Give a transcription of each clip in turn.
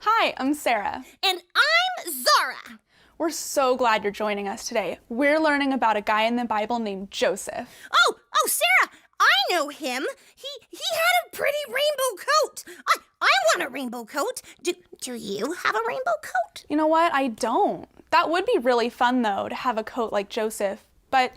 Hi, I'm Sarah. And I'm Zara. We're so glad you're joining us today. We're learning about a guy in the Bible named Joseph. Oh, Sarah, I know him. He had a pretty rainbow coat. I want a rainbow coat. Do you have a rainbow coat? You know what? I don't. That would be really fun, though, to have a coat like Joseph. But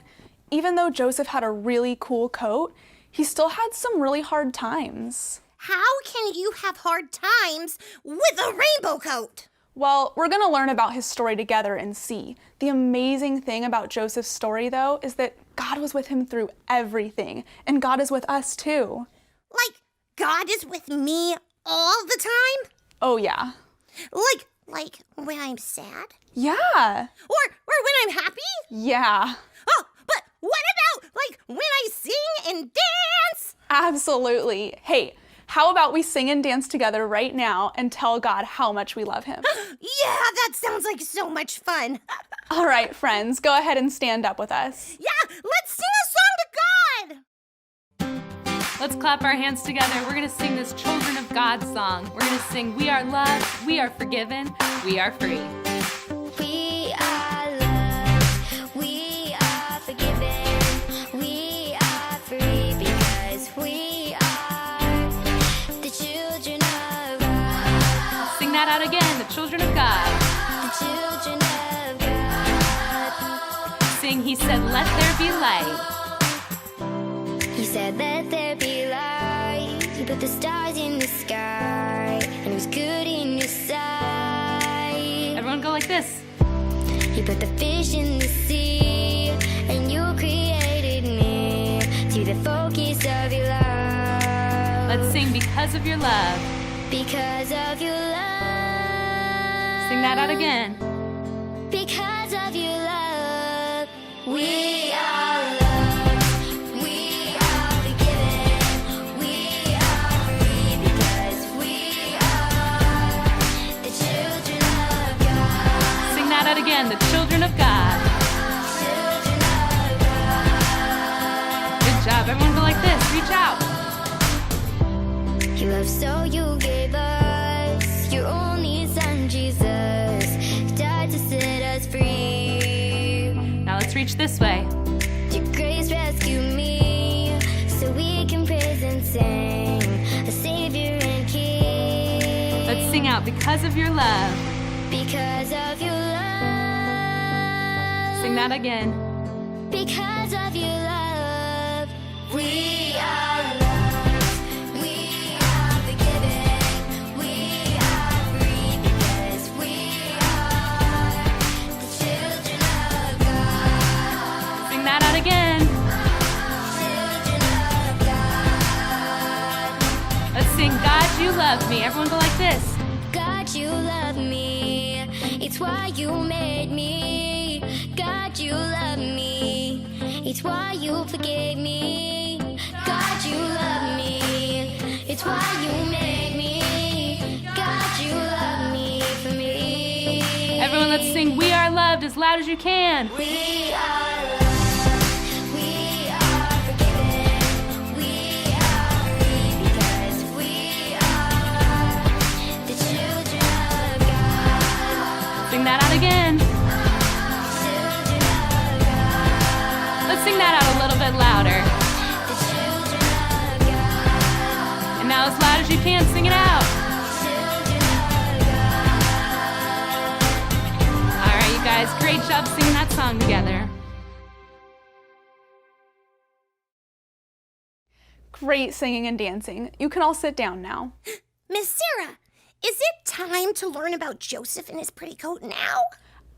even though Joseph had a really cool coat, he still had some really hard times. How can you have hard times with a rainbow coat? Well, we're going to learn about his story together and see. The amazing thing about Joseph's story, though, is that God was with him through everything, and God is with us, too. Like, God is with me all the time? Oh, yeah. Like when I'm sad? Yeah. Or when I'm happy? Yeah. Oh, but what about, like, when I sing and dance? Absolutely. Hey, how about we sing and dance together right now and tell God how much we love him? Yeah, that sounds like so much fun. All right, friends, go ahead and stand up with us. Yeah, let's sing a song to God. Let's clap our hands together. We're going to sing this Children of God song. We're going to sing, we are loved, we are forgiven, we are free. We are loved, we are forgiven, we are free because we are the children of God. Sing that out again, the children of God. The children of God. Sing, he said, let there be light. He said, let there be light. He put the stars in the sky, and it was good in your sight. Everyone go like this. He put the fish in the sea, and you created me to the focus of your love. Let's sing because of your love. Because of your love. Sing that out again. Because of your love. We are loved. We are forgiven. We are free because we are the children of God. Sing that out again, the children of God. Children of God. Good job. Everyone go like this. Reach out. You love so you gave us your only son, Jesus, who died to set us free. Now let's reach this way. Your grace rescued me, so we can praise and sing, a Savior and King. Let's sing out because of your love. Because of your love. Sing that again. Because of your love. We are loved. We are forgiven. We are free because we are the children of God. Sing that out again. Children of God. Let's sing God, you love me. Everyone go like this. God, you love me. It's why you made me. God, you love me. It's why you forgave me. God, you love me. It's why you made me. God, you love me for me. Everyone, let's sing we are loved as loud as you can. We are loved. We are forgiven. We are free because we are the children of God. Sing that out again. Children of God. Let's sing that out a little bit louder. The children of God. And now as loud as you can, sing it out. Children of God. All right, you guys, great job singing that song together. Great singing and dancing. You can all sit down now. Miss Sarah, is it time to learn about Joseph and his pretty coat now?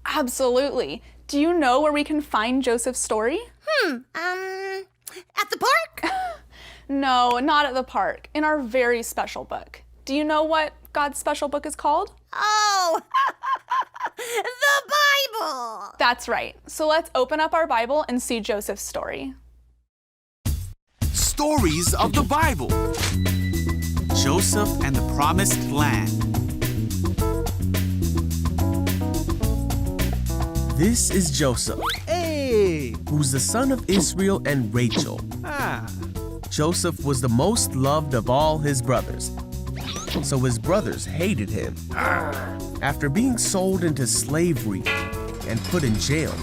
Absolutely. Do you know where we can find Joseph's story? At the park? No, not at the park. In our very special book. Do you know what God's special book is called? Oh, the Bible. That's right. So let's open up our Bible and see Joseph's story. Stories of the Bible. Joseph and the Promised Land. This is Joseph, Hey! who's the son of Israel and Rachel. Ah, Joseph was the most loved of all his brothers. so his brothers hated him. After being sold into slavery and put in jail,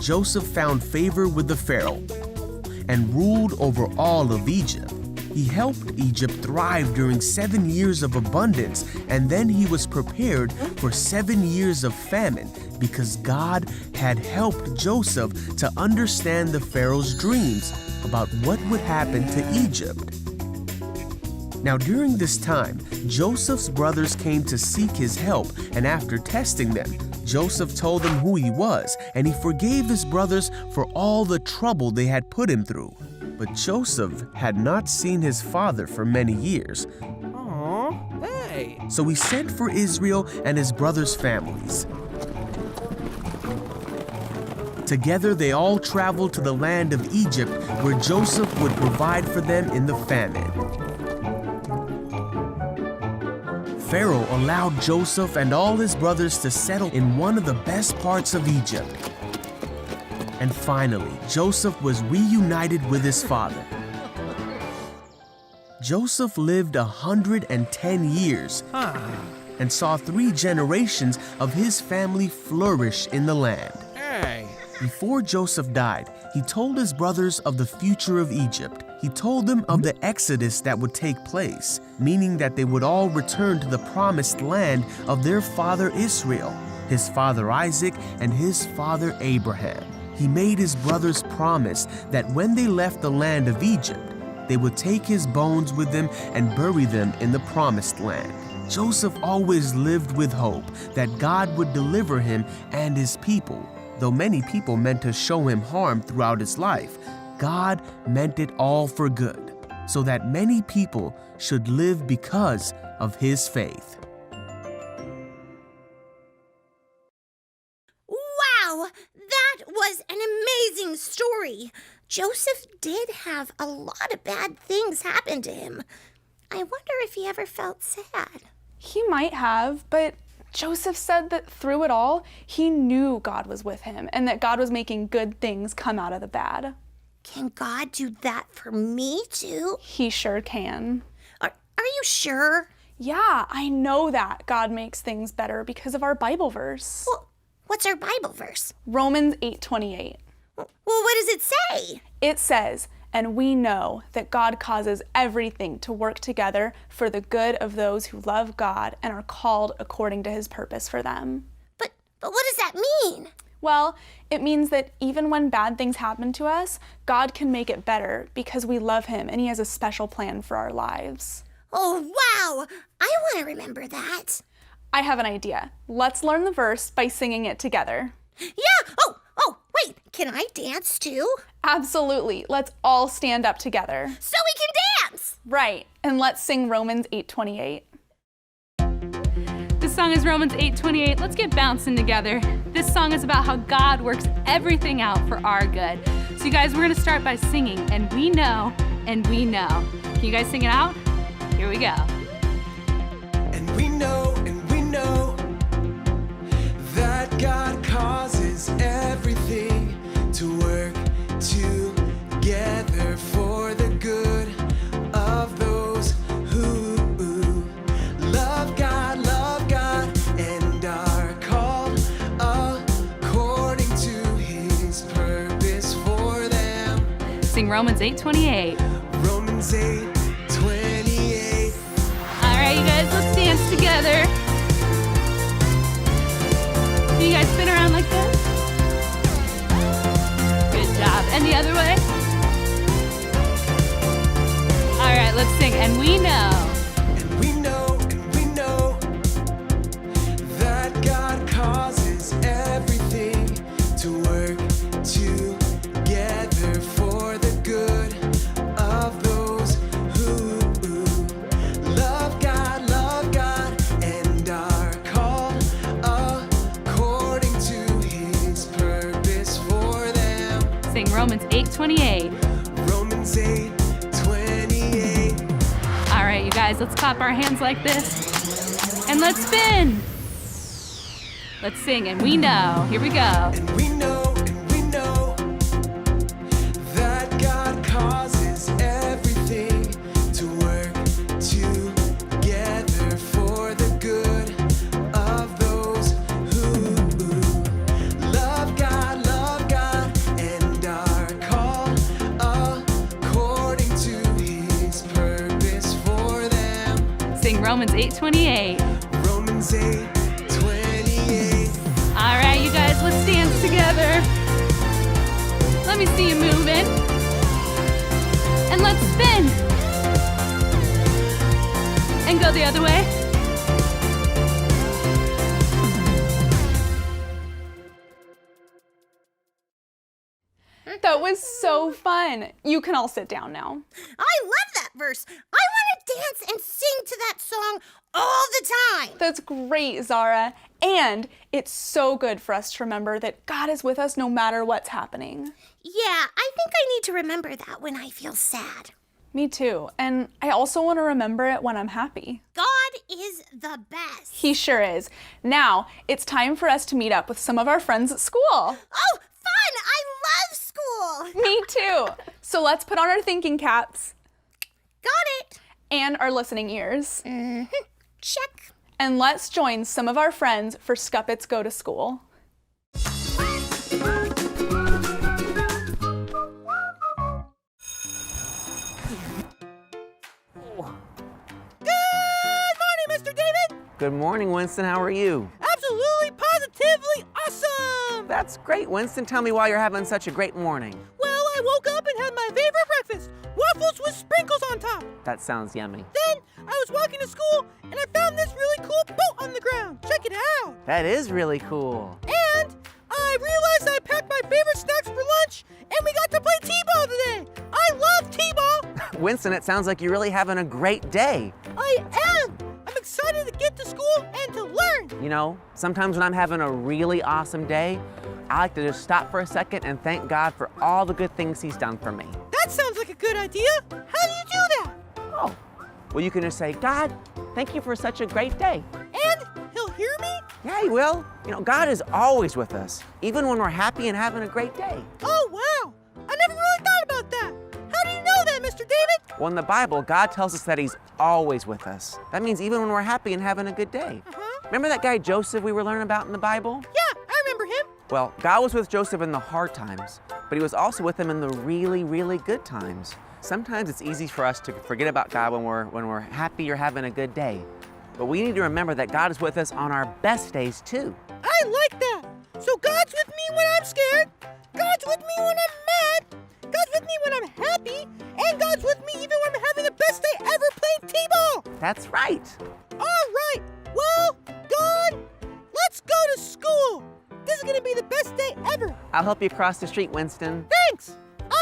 Joseph found favor with the Pharaoh and ruled over all of Egypt. He helped Egypt thrive during 7 years of abundance, and then he was prepared for 7 years of famine because God had helped Joseph to understand the Pharaoh's dreams about what would happen to Egypt. Now, during this time, Joseph's brothers came to seek his help, and after testing them, Joseph told them who he was, and he forgave his brothers for all the trouble they had put him through. But Joseph had not seen his father for many years. Hey! So he sent for Israel and his brothers' families. Together, they all traveled to the land of Egypt, where Joseph would provide for them in the famine. Pharaoh allowed Joseph and all his brothers to settle in one of the best parts of Egypt. And finally, Joseph was reunited with his father. Joseph lived 110 years and saw 3 generations of his family flourish in the land. Hey! Before Joseph died, he told his brothers of the future of Egypt. He told them of the exodus that would take place, meaning that they would all return to the promised land of their father Israel, his father Isaac, and his father Abraham. He made his brothers promise that when they left the land of Egypt, they would take his bones with them and bury them in the promised land. Joseph always lived with hope that God would deliver him and his people. Though many people meant to show him harm throughout his life, God meant it all for good, so that many people should live because of his faith. Wow, that was an amazing story. Joseph did have a lot of bad things happen to him. I wonder if he ever felt sad. He might have, but Joseph said that through it all, he knew God was with him and that God was making good things come out of the bad. Can God do that for me too? He sure can. Are you sure? Yeah, I know that God makes things better because of our Bible verse. Well, what's our Bible verse? Romans 8:28. Well, what does it say? It says, "And we know that God causes everything to work together for the good of those who love God and are called according to his purpose for them." But what does that mean? Well, it means that even when bad things happen to us, God can make it better because we love him and he has a special plan for our lives. Oh, wow! I want to remember that. I have an idea. Let's learn the verse by singing it together. Yeah! Oh, wait, can I dance too? Absolutely. Let's all stand up together. So we can dance! Right, and let's sing Romans 8:28. This song is Romans 8:28. Let's get bouncing together. This song is about how God works everything out for our good. So you guys, we're gonna start by singing, and we know, and we know. Can you guys sing it out? Here we go. And we know that God causes everything to work together for the good of those who love God, and are called according to his purpose for them. Sing Romans 8:28. Romans 8:28. All right, you guys, let's dance together. Can you guys spin around like this? Good job. And the other way? All right, let's sing. And we know. And we know that God causes everything to work together for the good of those who love God, and are called according to his purpose for them. Sing Romans 8:28. Romans 8:28. All right, you guys, let's clap our hands like this. And let's spin. Let's sing. And we know. Here we go. And we know that God causes everything to work together 8:28. Romans 8:28. All right, you guys, let's dance together. Let me see you moving. And let's spin. And go the other way. That was so fun. You can all sit down now. I love that verse. I want to dance and sing to that song all the time. That's great, Zara. And it's so good for us to remember that God is with us no matter what's happening. Yeah, I think I need to remember that when I feel sad. Me too. And I also want to remember it when I'm happy. God is the best. He sure is. Now, it's time for us to meet up with some of our friends at school. Oh, fun! I love school. Me too. So let's put on our thinking caps Got it. and our listening ears. Check. And let's join some of our friends for Scuppets Go to School. Good morning, Winston. How are you? Absolutely, positively awesome! That's great, Winston. Tell me why you're having such a great morning. Well, I woke up and had my favorite breakfast, waffles with sprinkles on top. That sounds yummy. Then I was walking to school and I found this really cool boat on the ground. Check it out. That is really cool. And I realized I packed my favorite snacks for lunch and we got to play t-ball today. I love t-ball. Winston, it sounds like you're really having a great day. I am. I'm excited to get to school and to learn. You know, sometimes when I'm having a really awesome day, I like to just stop for a second and thank God for all the good things He's done for me. That sounds like a good idea. How do you do that? Oh, well, you can just say, God, thank you for such a great day. And He'll hear me? Yeah, He will. You know, God is always with us, even when we're happy and having a great day. Oh, wow. I never really thought about that. How do you know that, Mr. David? Well, in the Bible, God tells us that He's always with us. That means even when we're happy and having a good day. Remember that guy Joseph we were learning about in the Bible? Yeah, I remember him. Well, God was with Joseph in the hard times, but He was also with him in the really, really good times. Sometimes it's easy for us to forget about God when we're happy or having a good day. But we need to remember that God is with us on our best days too. I like that. So God's with me when I'm scared. God's with me when I'm mad. God's with me when I'm happy. And God's with me even when I'm having the best day ever playing t-ball. That's right. All right. Well, God, let's go to school. This is going to be the best day ever. I'll help you cross the street, Winston. Thanks.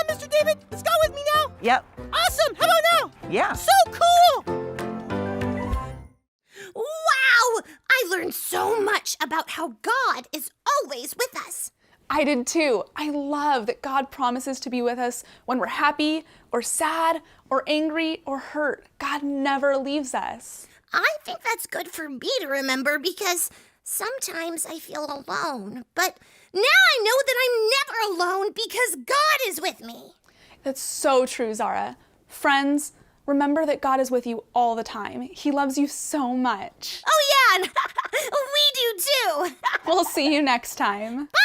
Mr. David, let's go with me now. Yep. Awesome. How about now? Yeah. So cool. Wow! I learned so much about how God is always with us. I did too. I love that God promises to be with us when we're happy or sad or angry or hurt. God never leaves us. I think that's good for me to remember because sometimes I feel alone. But now I know that I'm never alone because God is with me. That's so true, Zara. Friends, remember that God is with you all the time. He loves you so much. Oh yeah, and we do too. We'll see you next time. Bye!